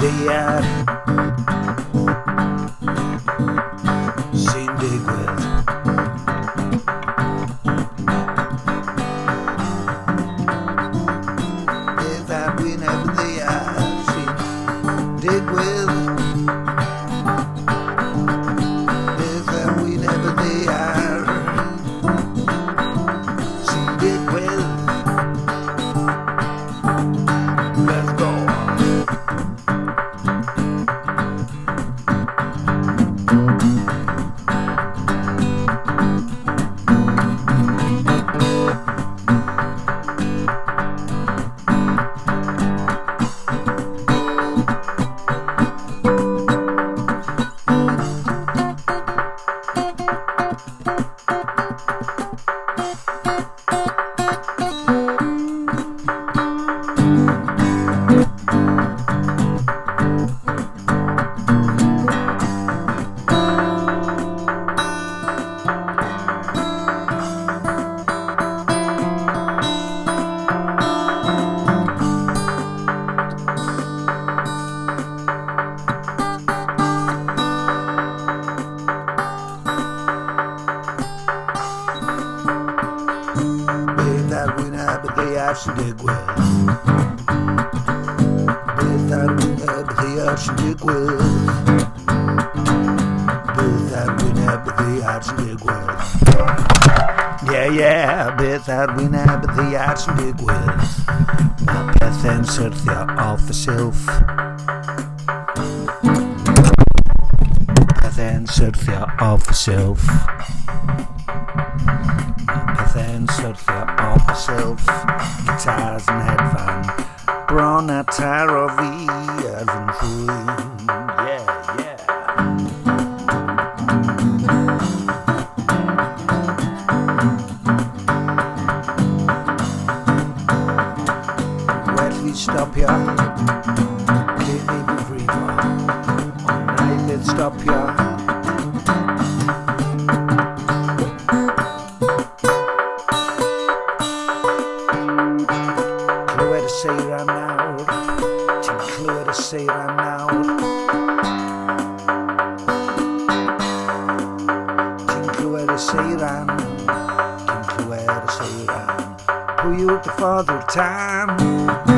ddaear sy'n digwydd. Beth ar wyneb ddaear sy'n digwydd. Beth ar wyneb ddaear sy'n digwydd. Let's go. Beth ar wyneb ddaear sy'n digwydd. Beth ar wyneb ddaear sy'n digwydd. Beth ar wyneb ddaear sy'n digwydd. Beth ar wyneb ddaear sy'n digwydd. Mae pethau'n syrthio off y silff. Pethau'n syrthio off y silff. Pethau'n syrthio off y silff. Guitars yn hedfan, bron a taro fi ar fy nhrwyn. Well fi stopio cyn i fi frifo, ond na'i stopio. Clywed y seiran nawr, ti'n clywed y seiran nawr. Ti'n clywed y seiran, ti'n clywed y seiran. Pwy yw'r dy ffordd o'r tan?